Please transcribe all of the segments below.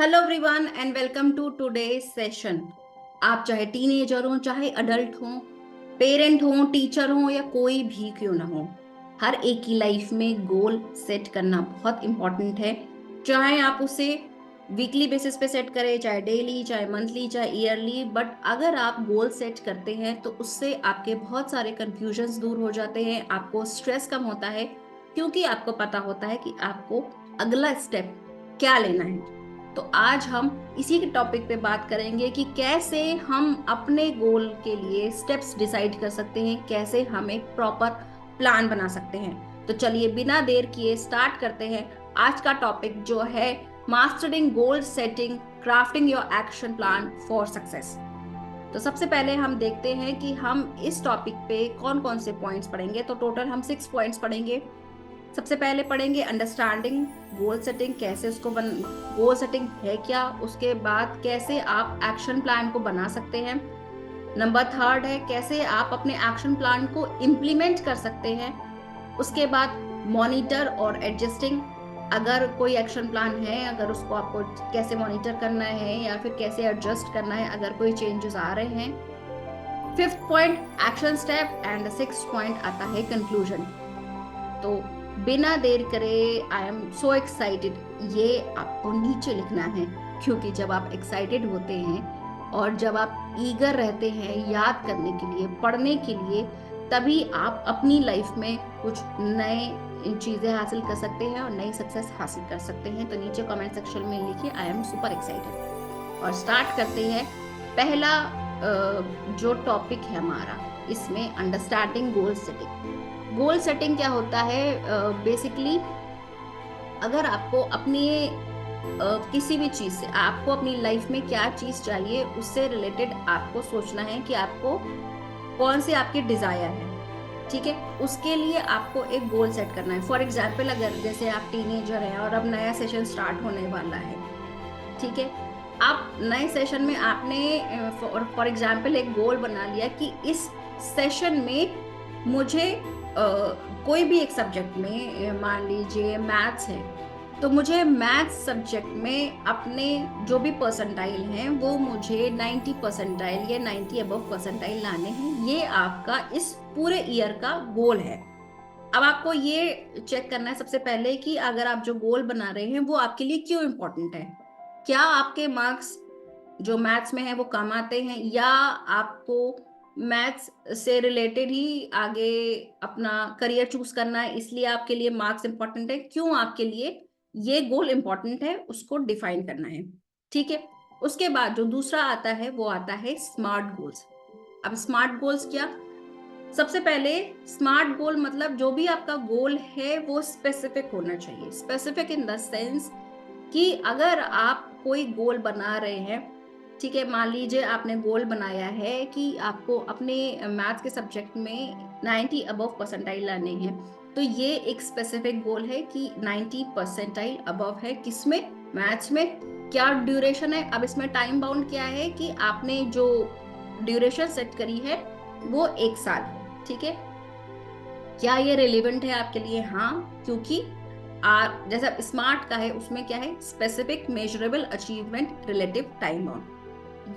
Hello everyone and welcome to today's session. आप चाहे teenager हो, चाहे अडल्ट हो, पेरेंट हो, टीचर हो या कोई भी क्यों ना हो, हर एक की लाइफ में गोल सेट करना बहुत इंपॉर्टेंट है। चाहे आप उसे वीकली बेसिस पे सेट करें, चाहे डेली, चाहे मंथली, चाहे ईयरली, बट अगर आप गोल सेट करते हैं तो उससे आपके बहुत सारे कंफ्यूजन्स दूर हो जाते हैं, आपको स्ट्रेस कम होता है, क्योंकि आपको पता होता है कि आपको अगला स्टेप क्या लेना है। तो आज हम इसी के टॉपिक पे बात करेंगे कि कैसे हम अपने गोल के लिए स्टेप्स डिसाइड कर सकते हैं, कैसे हम एक प्रॉपर प्लान बना सकते हैं। तो चलिए बिना देर किए स्टार्ट करते हैं। आज का टॉपिक जो है mastering goal setting, crafting your action plan for success. तो सबसे पहले हम देखते हैं कि हम इस टॉपिक पे कौन कौन से पॉइंट्स पढ़ेंगे। तो टोटल हम 6 पॉइंट्स पढ़ेंगे। सबसे पहले पढ़ेंगे अंडरस्टैंडिंग गोल सेटिंग, कैसे उसको गोल सेटिंग है क्या, उसके बाद कैसे आप एक्शन प्लान को बना सकते हैं। नंबर 3 है कैसे आप अपने एक्शन प्लान को इम्प्लीमेंट कर सकते हैं। उसके बाद मॉनिटर और एडजस्टिंग, अगर कोई एक्शन प्लान है, अगर उसको आपको कैसे मॉनिटर करना है या फिर कैसे एडजस्ट करना है अगर कोई चेंजेस आ रहे हैं। 5th point action step and 6th point आता है कंक्लूजन। तो बिना देर करे, आई एम सो एक्साइटेड, ये आपको नीचे लिखना है, क्योंकि जब आप एक्साइटेड होते हैं और जब आप ईगर रहते हैं याद करने के लिए, पढ़ने के लिए, तभी आप अपनी लाइफ में कुछ नए चीजें हासिल कर सकते हैं और नई सक्सेस हासिल कर सकते हैं। तो नीचे कमेंट सेक्शन में लिखिए आई एम सुपर एक्साइटेड। और स्टार्ट करते हैं। पहला जो टॉपिक है हमारा, इसमें understanding goal setting. Goal setting क्या होता है? बेसिकली अगर आपको अपनी किसी भी चीज से, आपको अपनी लाइफ में क्या चीज चाहिए, उससे रिलेटेड आपको सोचना है कि आपको कौन सी आपकी डिजायर है। ठीक है, उसके लिए आपको एक गोल सेट करना है। फॉर एग्जाम्पल, अगर जैसे आप टीनेजर हैं और अब नया सेशन स्टार्ट होने वाला है, ठीक है, आप नए सेशन में आपने फॉर एग्जाम्पल एक गोल बना लिया कि इस सेशन में मुझे कोई भी एक सब्जेक्ट में, मान लीजिए मैथ्स है, तो मुझे मैथ्स सब्जेक्ट में अपने जो भी परसेंटाइल हैं वो मुझे 90 परसेंटाइल या 90 अबव परसेंटाइल लाने हैं। ये आपका इस पूरे ईयर का गोल है। अब आपको ये चेक करना है सबसे पहले कि अगर आप जो गोल बना रहे हैं वो आपके लिए क्यों इम्पोर्टेंट है। क्या आपके मार्क्स जो मैथ्स में है वो कम आते हैं, या आपको मैथ्स से रिलेटेड ही आगे अपना करियर चूज करना है, इसलिए आपके लिए मार्क्स इंपॉर्टेंट है। क्यों आपके लिए ये गोल इंपॉर्टेंट है, उसको डिफाइन करना है। ठीक है, उसके बाद जो दूसरा आता है वो आता है स्मार्ट गोल्स। अब स्मार्ट गोल्स क्या? सबसे पहले स्मार्ट गोल मतलब जो भी आपका गोल है वो स्पेसिफिक होना चाहिए। स्पेसिफिक इन द सेंस कि अगर आप कोई गोल बना रहे हैं, ठीक है, मान लीजिए आपने गोल बनाया है कि आपको अपने मैथ्स के सब्जेक्ट में 90 अबव परसेंटाइल लाने हैं, तो ये एक स्पेसिफिक गोल है कि 90 परसेंटाइल अबव है। किसमें? मैथ्स में। क्या ड्यूरेशन है? अब इसमें टाइम बाउंड क्या है कि आपने जो ड्यूरेशन सेट करी है वो 1 साल है। ठीक है, क्या ये रिलेवेंट है आपके लिए? हाँ, क्योंकि जैसा स्मार्ट का है उसमें क्या है? Specific measurable achievement relative time bound.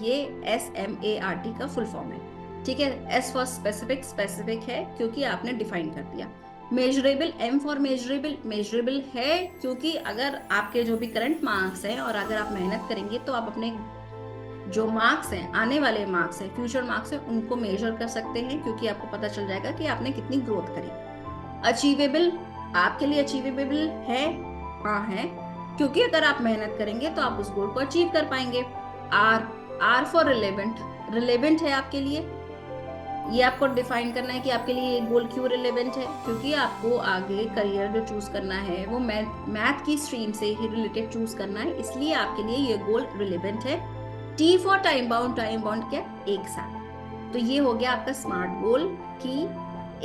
ये SMART का फुल फॉर्म है। ठीक है, S फॉर स्पेसिफिक, स्पेसिफिक है क्योंकि आपने डिफाइन कर दिया। Measurable, M for measurable, measurable है क्योंकि अगर आपके जो भी करंट मार्क्स हैं और अगर आप मेहनत करेंगे तो आप अपने जो मार्क्स हैं, आने वाले मार्क्स हैं, फ्यूचर मार्क्स हैं, उनको मेजर कर सकते हैं, क्योंकि आपको पता चल जाएगा कि आपने कितनी ग्रोथ करी। अचीवेबल, आपके लिए अचीवेबल है? हाँ है, क्योंकि अगर आप मेहनत करेंगे तो आप उस गोल को अचीव कर पाएंगे। R, R for relevant, relevant है आपके लिए। ये आपको डिफाइन करना है कि आपके लिए ये गोल क्यों रिलेवेंट है, क्योंकि आपको आगे करियर जो चूज करना है वो मैथ की स्ट्रीम से ही रिलेटेड चूज करना है, इसलिए आपके लिए ये गोल रिलेवेंट है। T for time bound, time bound क्या? 1 साल। तो ये हो गया आपका स्मार्ट गोल कि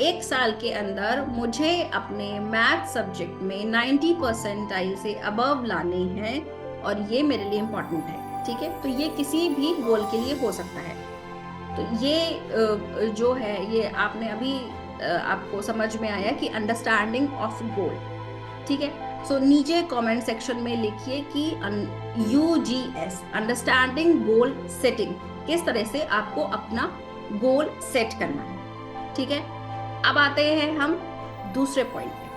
1 साल के अंदर मुझे अपने मैथ सब्जेक्ट में 90 परसेंटाइल से अबव लाने हैं और ये मेरे लिए इंपॉर्टेंट है। ठीक है, तो ये किसी भी गोल के लिए हो सकता है। तो ये जो है ये आपने अभी आपको समझ में आया कि अंडरस्टैंडिंग ऑफ गोल। ठीक है, सो नीचे कमेंट सेक्शन में लिखिए कि UGS अंडरस्टैंडिंग गोल सेटिंग, किस तरह से आपको अपना गोल सेट करना है। ठीक है, अब आते हैं हम दूसरे पॉइंट पे,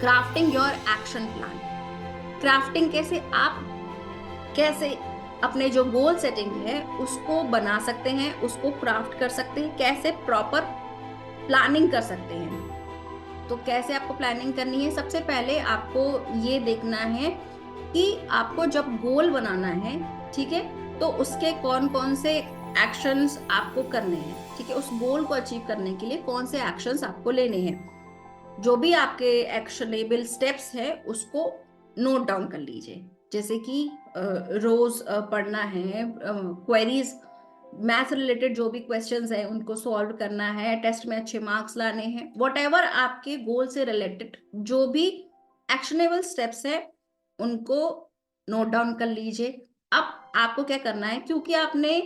crafting your action plan. Crafting कैसे अपने जो गोल सेटिंग है उसको बना सकते हैं, उसको क्राफ्ट कर सकते हैं, कैसे प्रॉपर प्लानिंग कर सकते हैं। तो कैसे आपको प्लानिंग करनी है, सबसे पहले आपको ये देखना है कि आपको जब गोल बनाना है, ठीक है, तो उसके कौन कौन से एक्शंस आपको करने हैं। ठीक है, उस गोल को अचीव करने के लिए कौन से एक्शंस आपको लेने हैं। जो भी आपके एक्शनेबल स्टेप्स है उसको नोट डाउन कर लीजिए, जैसे कि रोज पढ़ना है, क्वेरीज मैथ रिलेटेड जो भी क्वेश्चंस हैं उनको सॉल्व करना है, टेस्ट में अच्छे मार्क्स लाने हैं, व्हाटएवर आपके गोल से रिलेटेड जो भी एक्शनेबल स्टेप्स है उनको नोट डाउन कर लीजिए। अब आपको क्या करना है, क्योंकि आपने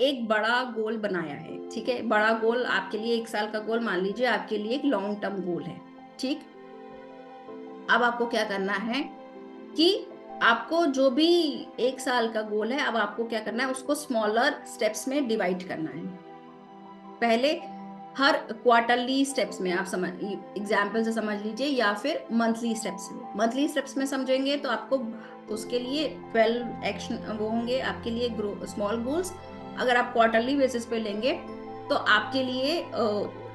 एक बड़ा गोल बनाया है, ठीक है, बड़ा गोल आपके लिए 1 साल का गोल मान लीजिए आपके लिए एक लॉन्ग टर्म गोल है। ठीक, अब आपको क्या करना है कि आपको जो भी 1 साल का गोल है, अब आपको क्या करना है, उसको स्मॉलर स्टेप्स में डिवाइड करना है। पहले हर क्वार्टरली स्टेप्स में आप समझ एग्जाम्पल से समझ लीजिए, या फिर मंथली स्टेप्स में समझेंगे तो आपको उसके लिए 12 एक्शन वो होंगे आपके लिए स्मॉल गोल्स। अगर आप क्वार्टरली बेसिस पे लेंगे तो आपके लिए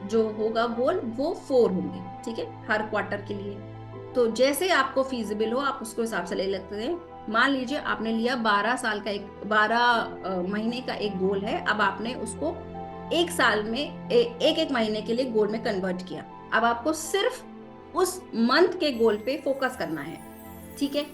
जो होगा गोल वो 4 होंगे। ठीक है, हर क्वार्टर के लिए। तो जैसे आपको फीजिबल हो आप उसको हिसाब से ले लेते हैं। मान लीजिए आपने लिया 12 महीने का एक गोल है, अब आपने उसको 1 साल में एक महीने के लिए गोल में कन्वर्ट किया। अब आपको सिर्फ उस मंथ के गोल पे फोकस करना है। ठीक है,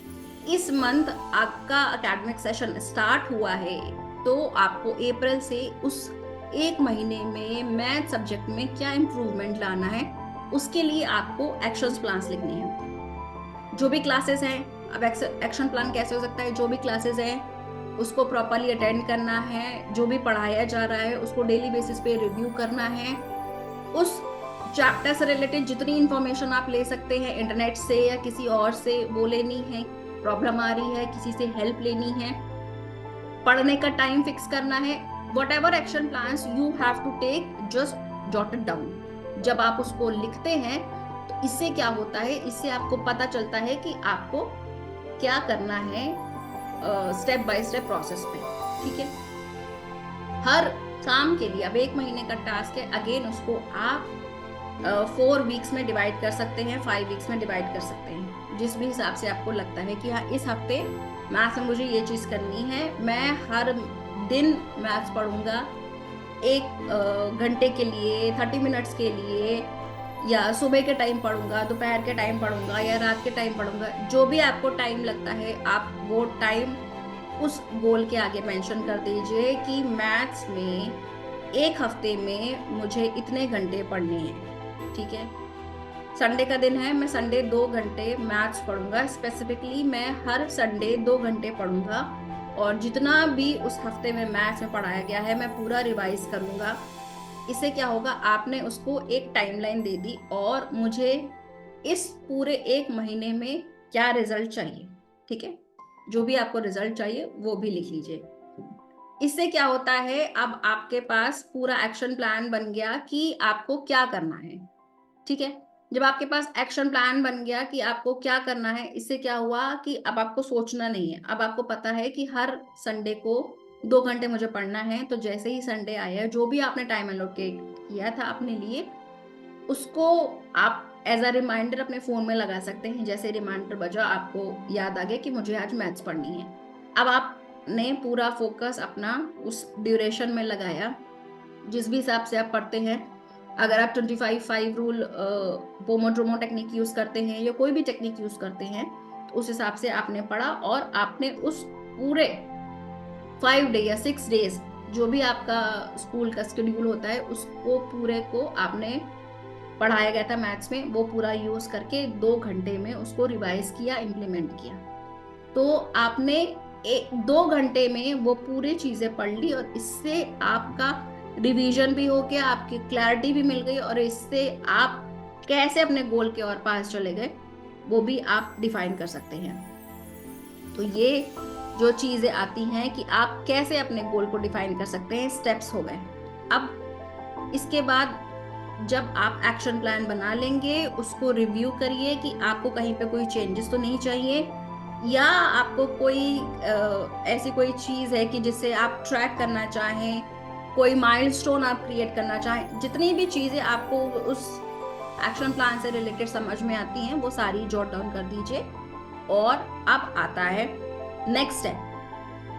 इस मंथ आपका एकेडमिक सेशन स्टार्ट हुआ है, तो आपको अप्रैल से उस एक महीने में मैथ सब्जेक्ट में क्या इंप्रूवमेंट लाना है, उसके लिए आपको एक्शन प्लान्स लिखने हैं। जो भी क्लासेस हैं, अब एक्शन प्लान कैसे हो सकता है, जो भी क्लासेस हैं उसको प्रॉपरली अटेंड करना है, जो भी पढ़ाया जा रहा है उसको डेली बेसिस पे रिव्यू करना है, उस चैप्टर से रिलेटेड जितनी इंफॉर्मेशन आप ले सकते हैं इंटरनेट से या किसी और से वो लेनी है, प्रॉब्लम आ रही है किसी से हेल्प लेनी है, पढ़ने का टाइम फिक्स करना है। Whatever action plans you have to take, just jot it down. जब आप उसको लिखते हैं तो इससे क्या होता है, इससे आपको पता चलता है कि आपको क्या करना है स्टेप बाय स्टेप प्रोसेस पे। ठीक है, हर काम के लिए अब 1 महीने का टास्क है, अगेन उसको आप 4 वीक्स में डिवाइड कर सकते हैं, 5 वीक्स में डिवाइड कर सकते हैं, जिस भी हिसाब से आपको लगता है कि हाँ इस हफ्ते मैथ्स में मुझे ये चीज़ करनी है, मैं हर दिन मैथ्स पढ़ूंगा 1 घंटे के लिए, 30 मिनट्स के लिए, या सुबह के टाइम पढ़ूंगा, दोपहर के टाइम पढ़ूंगा, या रात के टाइम पढ़ूंगा। जो भी आपको टाइम लगता है आप वो टाइम उस गोल के आगे मेंशन कर दीजिए कि मैथ्स में एक हफ्ते में मुझे इतने घंटे पढ़ने हैं। ठीक है, संडे का दिन है, मैं संडे 2 घंटे मैथ्स पढ़ूंगा, स्पेसिफिकली मैं हर संडे 2 घंटे पढ़ूंगा, और जितना भी उस हफ्ते में मैथ्स में पढ़ाया गया है मैं पूरा रिवाइज करूंगा। इससे क्या होगा, आपने उसको एक टाइमलाइन दे दी और मुझे इस पूरे 1 महीने में क्या रिजल्ट चाहिए। ठीक है, जो भी आपको रिजल्ट चाहिए वो भी लिख लीजिए। इससे क्या होता है, अब आपके पास पूरा एक्शन प्लान बन गया कि आपको क्या करना है। ठीक है, जब आपके पास एक्शन प्लान बन गया कि आपको क्या करना है, इससे क्या हुआ कि अब आपको सोचना नहीं है, अब आपको पता है कि हर संडे को 2 घंटे मुझे पढ़ना है। तो जैसे ही संडे आया, जो भी आपने टाइम एलोकेट किया था अपने लिए, उसको आप एज अ रिमाइंडर अपने फोन में लगा सकते हैं। जैसे रिमाइंडर बजा, आपको याद आ गया कि मुझे आज मैथ्स पढ़नी है। अब आपने पूरा फोकस अपना उस ड्यूरेशन में लगाया, जिस भी हिसाब से आप पढ़ते हैं। अगर आप 25-5 रूल पोमोड्रोमो टेक्निक यूज करते हैं या कोई भी टेक्निक यूज करते हैं, तो उस हिसाब से आपने पढ़ा और आपने उस पूरे 5 डे या 6 डेज जो भी आपका स्कूल का शेड्यूल होता है उसको पूरे को आपने पढ़ाया गया था मैथ्स में, वो पूरा यूज करके 2 घंटे में उसको रिवाइज किया, इम्प्लीमेंट किया। तो आपने 2 घंटे में वो पूरी चीजें पढ़ ली, और इससे आपका रिवीजन भी हो गया, आपकी क्लैरिटी भी मिल गई, और इससे आप कैसे अपने गोल के और पास चले गए वो भी आप डिफाइन कर सकते हैं। तो ये जो चीजें आती हैं कि आप कैसे अपने गोल को डिफाइन कर सकते हैं, स्टेप्स हो गए। अब इसके बाद जब आप एक्शन प्लान बना लेंगे, उसको रिव्यू करिए कि आपको कहीं पे कोई चेंजेस तो नहीं चाहिए, या आपको कोई ऐसी कोई चीज है कि जिससे आप ट्रैक करना चाहें, कोई माइलस्टोन आप क्रिएट करना चाहें। जितनी भी चीजें आपको उस एक्शन प्लान से रिलेटेड समझ में आती हैं वो सारी जॉट डाउन कर दीजिए। और अब आता है नेक्स्ट स्टेप।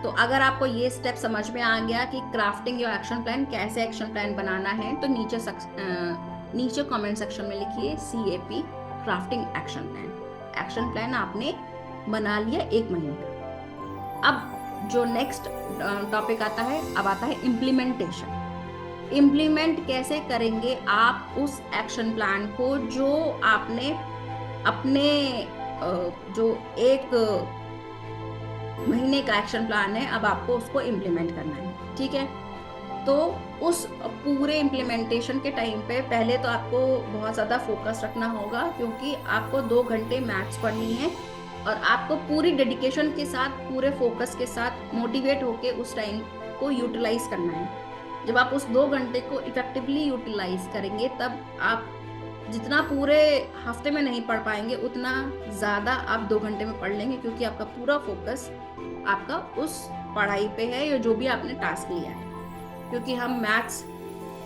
तो अगर आपको ये स्टेप समझ में आ गया कि क्राफ्टिंग योर एक्शन प्लान, कैसे एक्शन प्लान बनाना है, तो नीचे कमेंट सेक्शन में लिखिए CAP, crafting action plan. Action plan आपने बना लिया 1 महीने का। अब जो नेक्स्ट टॉपिक आता है, अब आता है इम्प्लीमेंटेशन। इम्प्लीमेंट कैसे करेंगे आप उस एक्शन प्लान को जो आपने अपने जो 1 महीने का एक्शन प्लान है, अब आपको उसको इम्प्लीमेंट करना है। ठीक है, तो उस पूरे इम्प्लीमेंटेशन के टाइम पे पहले तो आपको बहुत ज़्यादा फोकस रखना होगा, क्योंकि आपको 2 घंटे मैथ्स पढ़नी है और आपको पूरी डेडिकेशन के साथ, पूरे फोकस के साथ मोटिवेट होके उस टाइम को यूटिलाइज करना है। जब आप उस 2 घंटे को इफेक्टिवली यूटिलाइज करेंगे, तब आप जितना पूरे हफ्ते में नहीं पढ़ पाएंगे उतना ज़्यादा आप 2 घंटे में पढ़ लेंगे, क्योंकि आपका पूरा फोकस आपका उस पढ़ाई पे है या जो भी आपने टास्क लिया है। क्योंकि हम मैथ्स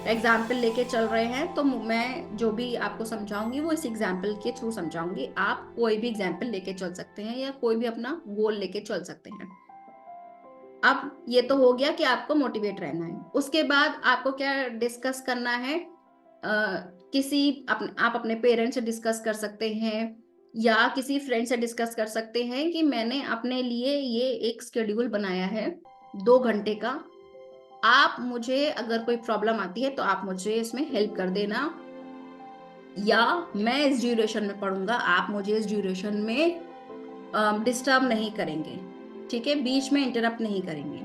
एग्जाम्पल लेके चल रहे हैं, तो मैं जो भी आपको समझाऊंगी वो इस एग्जाम्पल के थ्रू समझाऊंगी। आप कोई भी एग्जाम्पल लेके चल सकते हैं या कोई भी अपना गोल लेके चल सकते हैं। अब ये तो हो गया कि आपको मोटिवेट रहना है। उसके बाद आपको क्या डिस्कस करना है, आप अपने पेरेंट्स से डिस्कस कर सकते हैं या किसी फ्रेंड से डिस्कस कर सकते हैं कि मैंने अपने लिए ये एक शेड्यूल बनाया है 2 घंटे का। आप मुझे अगर कोई प्रॉब्लम आती है तो आप मुझे इसमें हेल्प कर देना, या मैं इस ड्यूरेशन में पढ़ूंगा, आप मुझे इस ड्यूरेशन में डिस्टर्ब नहीं करेंगे। ठीक है, बीच में इंटरप्ट नहीं करेंगे।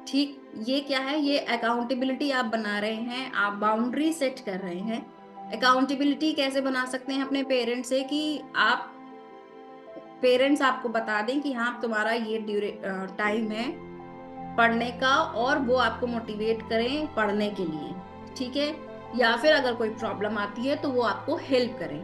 ठीक, ये क्या है, ये अकाउंटेबिलिटी आप बना रहे हैं, आप बाउंड्री सेट कर रहे हैं। अकाउंटेबिलिटी कैसे बना सकते हैं अपने पेरेंट्स से, कि आप पेरेंट्स आपको बता दें कि हाँ तुम्हारा ये टाइम है पढ़ने का, और वो आपको मोटिवेट करें पढ़ने के लिए। ठीक है, या फिर अगर कोई प्रॉब्लम आती है तो वो आपको हेल्प करें।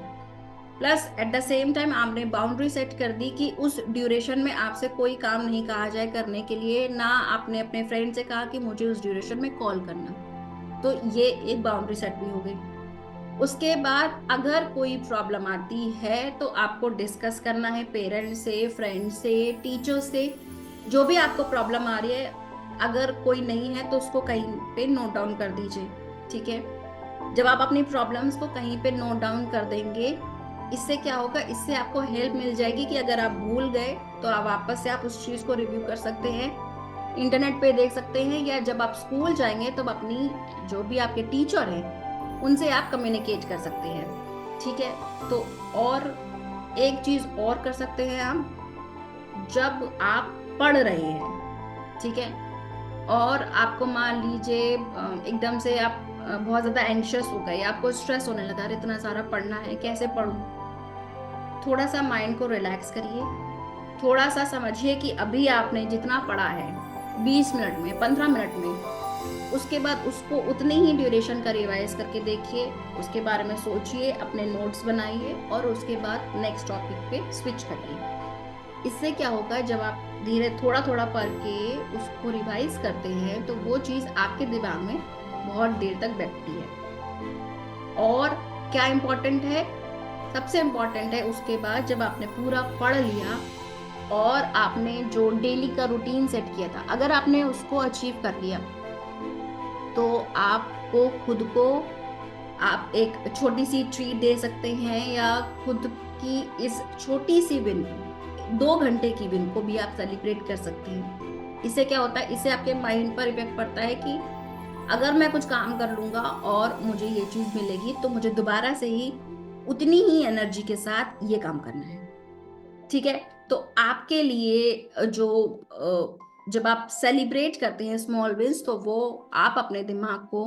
Plus at the same time आपने बाउंड्री सेट कर दी कि उस ड्यूरेशन में आपसे कोई काम नहीं कहा जाए करने के लिए, ना आपने अपने फ्रेंड से कहा कि मुझे उस ड्यूरेशन में कॉल करना। तो ये एक बाउंड्री सेट भी हो गई। उसके बाद अगर कोई प्रॉब्लम आती है तो आपको डिस्कस करना है पेरेंट्स से, फ्रेंड से, टीचर से, जो भी आपको प्रॉब्लम आ रही है। अगर कोई नहीं है तो उसको कहीं पे नोट डाउन कर दीजिए। ठीक है, जब आप अपनी प्रॉब्लम्स को कहीं पे नोट डाउन कर देंगे, इससे क्या होगा, इससे आपको हेल्प मिल जाएगी कि अगर आप भूल गए तो आप वापस से आप उस चीज को रिव्यू कर सकते हैं, इंटरनेट पे देख सकते हैं, या जब आप स्कूल जाएंगे तो अपनी जो भी आपके टीचर हैं उनसे आप कम्युनिकेट कर सकते हैं। ठीक है, तो और एक चीज और कर सकते हैं हम, जब आप पढ़ रहे हैं, ठीक है, और आपको मान लीजिए एकदम से आप बहुत ज्यादा एंग्शियस हो गए, आपको स्ट्रेस होने लगा, इतना सारा पढ़ना है कैसे पढूं, थोड़ा सा माइंड को रिलैक्स करिए। थोड़ा सा समझिए कि अभी आपने जितना पढ़ा है 20 मिनट में, 15 मिनट में, उसके बाद उसको उतने ही ड्यूरेशन का रिवाइज करके देखिए, उसके बारे में सोचिए, अपने नोट्स बनाइए और उसके बाद नेक्स्ट टॉपिक पे स्विच करिए। इससे क्या होगा, जब आप धीरे थोड़ा थोड़ा पढ़ के उसको रिवाइज करते हैं तो वो चीज़ आपके दिमाग में बहुत देर तक बैठती है। और क्या इम्पोर्टेंट है, सबसे इम्पोर्टेंट है उसके बाद जब आपने पूरा पढ़ लिया और आपने जो डेली का रूटीन सेट किया था, अगर आपने उसको अचीव कर लिया, तो आपको खुद को आप एक छोटी सी ट्रीट दे सकते हैं, या खुद की इस छोटी सी विन, 2 घंटे की विन को भी आप सेलिब्रेट कर सकते हैं। इससे क्या होता है, इससे आपके माइंड पर इफेक्ट पड़ता है कि अगर मैं कुछ काम कर लूंगा और मुझे ये चीज मिलेगी तो मुझे दोबारा से ही उतनी ही एनर्जी के साथ ये काम करना है। ठीक है, तो आपके लिए जो जब आप सेलिब्रेट करते हैं स्मॉल विंस, तो वो आप अपने दिमाग को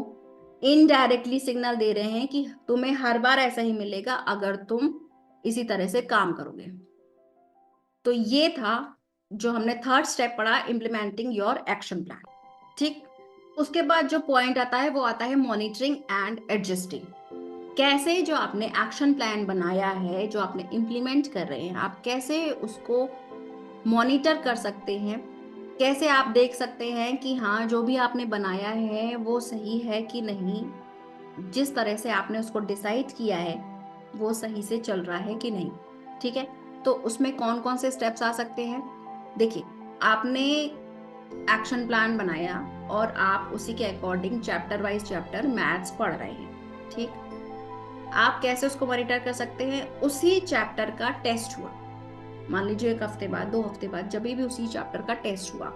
इनडायरेक्टली सिग्नल दे रहे हैं कि तुम्हें हर बार ऐसा ही मिलेगा अगर तुम इसी तरह से काम करोगे। तो ये था जो हमने थर्ड स्टेप पढ़ा, इम्प्लीमेंटिंग योर एक्शन प्लान। ठीक, उसके बाद जो पॉइंट आता है वो आता है मॉनिटरिंग एंड एडजस्टिंग। कैसे जो आपने एक्शन प्लान बनाया है, जो आपने इम्प्लीमेंट कर रहे हैं, आप कैसे उसको मॉनिटर कर सकते हैं, कैसे आप देख सकते हैं कि हाँ जो भी आपने बनाया है वो सही है कि नहीं, जिस तरह से आपने उसको डिसाइड किया है वो सही से चल रहा है कि नहीं। ठीक है, तो उसमें कौन कौन से स्टेप्स आ सकते हैं। देखिए, आपने एक्शन प्लान बनाया और आप उसी के according chapter wise chapter maths पढ़ रहे हैं। ठीक, आप कैसे उसको मॉनिटर कर सकते हैं, उसी चैप्टर का टेस्ट हुआ, मान लीजिए 1 हफ्ते बाद, 2 हफ्ते बाद, जब भी उसी चैप्टर का टेस्ट हुआ,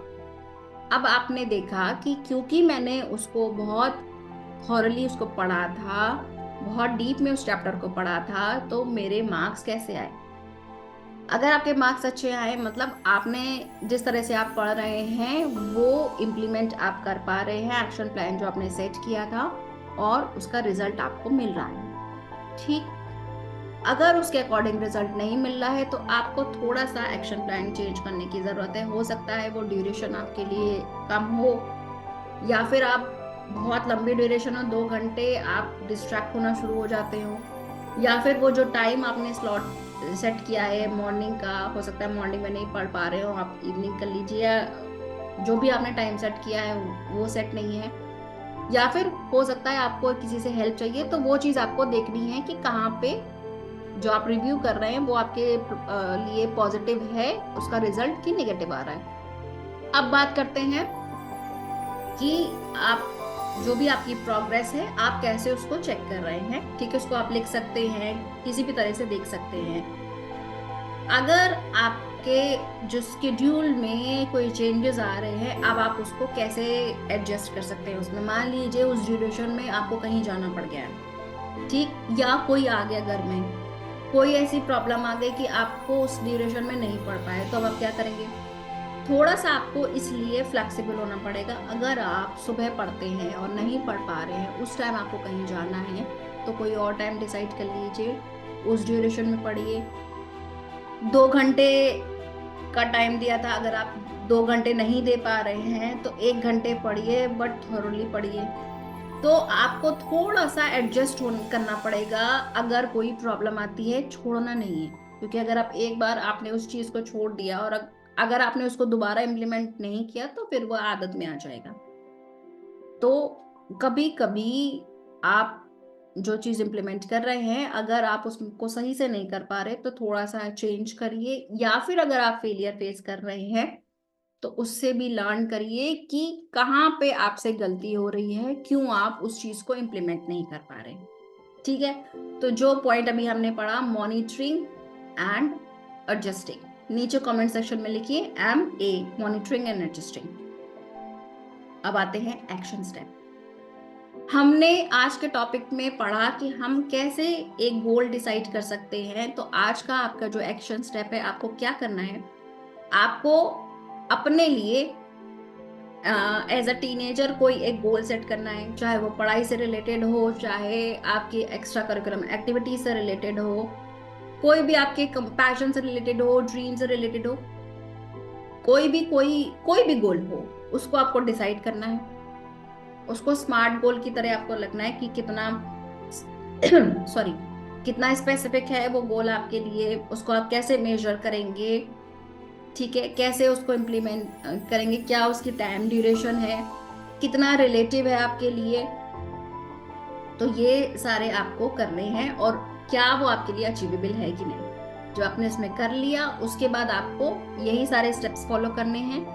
अब आपने देखा कि क्योंकि मैंने उसको बहुत थॉरली उसको पढ़ा था, बहुत डीप में उस चैप्टर को पढ़ा था, तो मेरे मार्क्स कैसे आए। अगर आपके मार्क्स अच्छे आए, मतलब आपने जिस तरह से आप पढ़ रहे हैं वो इम्प्लीमेंट आप कर पा रहे हैं, एक्शन प्लान जो आपने सेट किया था, और उसका रिजल्ट आपको मिल रहा है। ठीक, अगर उसके अकॉर्डिंग रिजल्ट नहीं मिल रहा है तो आपको थोड़ा सा एक्शन प्लान चेंज करने की जरूरत है। हो सकता है वो ड्यूरेशन आपके लिए कम हो, या फिर आप बहुत लंबी ड्यूरेशन हो, 2 घंटे आप डिस्ट्रैक्ट होना शुरू हो जाते हो, या फिर वो जो टाइम आपने स्लॉट सेट किया है मॉर्निंग का, हो सकता है मॉर्निंग में नहीं पढ़ पा रहे हो, आप इवनिंग कर लीजिए, या जो भी आपने टाइम सेट किया है वो सेट नहीं है, या फिर हो सकता है आपको किसी से हेल्प चाहिए, तो वो चीज आपको देखनी है कि कहाँ पे जो आप रिव्यू कर रहे हैं वो आपके लिए पॉजिटिव है उसका रिजल्ट, की नेगेटिव आ रहा है। अब बात करते हैं कि आप जो भी आपकी प्रोग्रेस है आप कैसे उसको चेक कर रहे हैं। ठीक है, उसको आप लिख सकते हैं, किसी भी तरह से देख सकते हैं। अगर आपके जो स्केड्यूल में कोई चेंजेस आ रहे हैं, अब आप उसको कैसे एडजस्ट कर सकते हैं उसमें। मान लीजिए उस ड्यूरेशन में आपको कहीं जाना पड़ गया है, ठीक, या कोई आ गया घर में, कोई ऐसी प्रॉब्लम आ गई कि आपको उस ड्यूरेशन में नहीं पढ़ पाए, तो अब आप क्या करेंगे। थोड़ा सा आपको इसलिए फ्लेक्सिबल होना पड़ेगा। अगर आप सुबह पढ़ते हैं और नहीं पढ़ पा रहे हैं, उस टाइम आपको कहीं जाना है, तो कोई और टाइम डिसाइड कर लीजिए, उस ड्यूरेशन में पढ़िए। 2 घंटे का टाइम दिया था, अगर आप 2 घंटे नहीं दे पा रहे हैं तो 1 घंटे पढ़िए, बट थोरली पढ़िए। तो आपको थोड़ा सा एडजस्ट करना पड़ेगा। अगर कोई प्रॉब्लम आती है, छोड़ना नहीं है, क्योंकि अगर आप एक बार आपने उस चीज को छोड़ दिया और अगर आपने उसको दोबारा इम्प्लीमेंट नहीं किया तो फिर वो आदत में आ जाएगा। तो कभी कभी आप जो चीज इम्प्लीमेंट कर रहे हैं, अगर आप उसको सही से नहीं कर पा रहे तो थोड़ा सा चेंज करिए, या फिर अगर आप फेलियर फेस कर रहे हैं तो उससे भी लर्न करिए कि कहाँ पे आपसे गलती हो रही है, क्यों आप उस चीज को इम्प्लीमेंट नहीं कर पा रहे। ठीक है, तो जो पॉइंट अभी हमने पढ़ा, मॉनिटरिंग एंड एडजस्टिंग, नीचे कमेंट सेक्शन में लिखिए MA, मॉनिटरिंग एंड एडजस्टिंग। अब आते हैं एक्शन स्टेप। हमने आज के टॉपिक में पढ़ा कि हम कैसे एक गोल डिसाइड कर सकते हैं। तो आज का आपका जो एक्शन स्टेप है, आपको क्या करना है, आपको अपने लिए एज अ टीनेजर कोई एक गोल सेट करना है, चाहे वो पढ़ाई से रिलेटेड हो, चाहे आपकी एक्स्ट्रा करिकुलम एक्टिविटी से रिलेटेड हो, कोई भी आपके पैशन से रिलेटेड हो, ड्रीम से रिलेटेड हो, कोई भी गोल हो, उसको आपको डिसाइड करना है। उसको स्मार्ट गोल की तरह आपको लगना है कि कितना सॉरी कितना स्पेसिफिक है वो गोल आपके लिए, उसको आप कैसे मेजर करेंगे, ठीक है, कैसे उसको इम्प्लीमेंट करेंगे, क्या उसकी टाइम ड्यूरेशन है, कितना रिलेटिव है आपके लिए। तो ये सारे आपको करने हैं, और क्या वो आपके लिए अचीवेबल है कि नहीं। जो आपने इसमें कर लिया, उसके बाद आपको यही सारे स्टेप्स फॉलो करने हैं।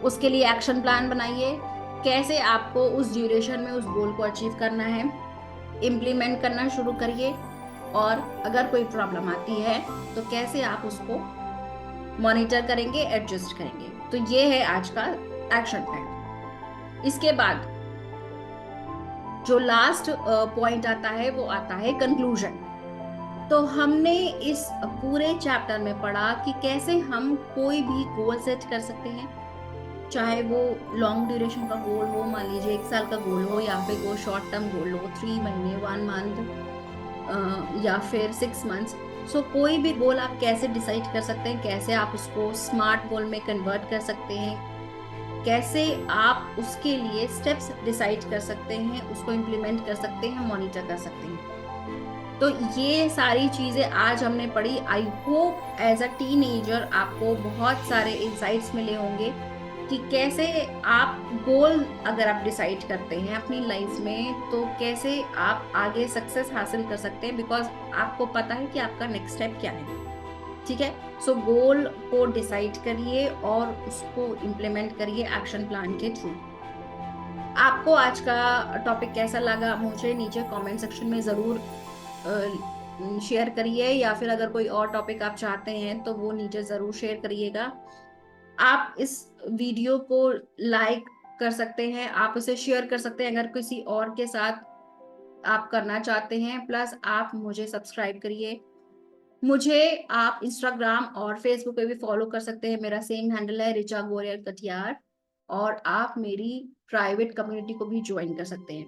उसके लिए एक्शन प्लान बनाइए, कैसे आपको उस ड्यूरेशन में उस गोल को अचीव करना है, इम्प्लीमेंट करना शुरू करिए, और अगर कोई प्रॉब्लम आती है तो कैसे आप उसको मॉनिटर करेंगे, एडजस्ट करेंगे। तो ये है आज का एक्शन प्लान। इसके बाद जो लास्ट पॉइंट आता है वो आता है कंक्लूजन। तो हमने इस पूरे चैप्टर में पढ़ा कि कैसे हम कोई भी गोल सेट कर सकते हैं, चाहे वो लॉन्ग ड्यूरेशन का गोल हो, मान लीजिए 1 साल का गोल हो, या फिर वो शॉर्ट टर्म गोल हो, 3 महीने, 1 मंथ, या फिर 6 मंथ्स। सो कोई भी गोल आप कैसे डिसाइड कर सकते हैं, कैसे आप उसको स्मार्ट गोल में कन्वर्ट कर सकते हैं, कैसे आप उसके लिए स्टेप्स डिसाइड कर सकते हैं, उसको इम्प्लीमेंट कर सकते हैं, मॉनिटर कर सकते हैं। तो ये सारी चीजें आज हमने पढ़ी। I hope as a teenager आपको बहुत सारे इंसाइट्स मिले होंगे कि कैसे आप गोल अगर आप डिसाइड करते हैं अपनी लाइफ में, तो कैसे आप आगे सक्सेस हासिल कर सकते हैं, बिकॉज आपको पता है कि आपका नेक्स्ट स्टेप क्या है। ठीक है। सो गोल को डिसाइड करिए और उसको इम्प्लीमेंट करिए एक्शन प्लान के थ्रू। आपको आज का टॉपिक कैसा लगा मुझे नीचे कमेंट सेक्शन में जरूर शेयर करिए, या फिर अगर कोई और टॉपिक आप चाहते हैं तो वो नीचे जरूर शेयर करिएगा। आप इस वीडियो को लाइक कर सकते हैं, आप इसे शेयर कर सकते हैं अगर किसी और के साथ आप करना चाहते हैं। प्लस आप मुझे सब्सक्राइब करिए। मुझे आप इंस्टाग्राम और फेसबुक पे भी फॉलो कर सकते हैं, मेरा सेम हैंडल है रिचा गोरियर कटियार। और आप मेरी प्राइवेट कम्युनिटी को भी ज्वाइन कर सकते हैं।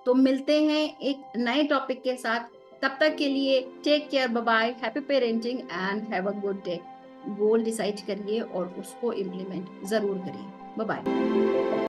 तो मिलते हैं एक नए टॉपिक के साथ। तब तक के लिए take care, bye bye, happy parenting and have a good day. Goal decide करिए और उसको इम्प्लीमेंट जरूर करिए। Bye bye.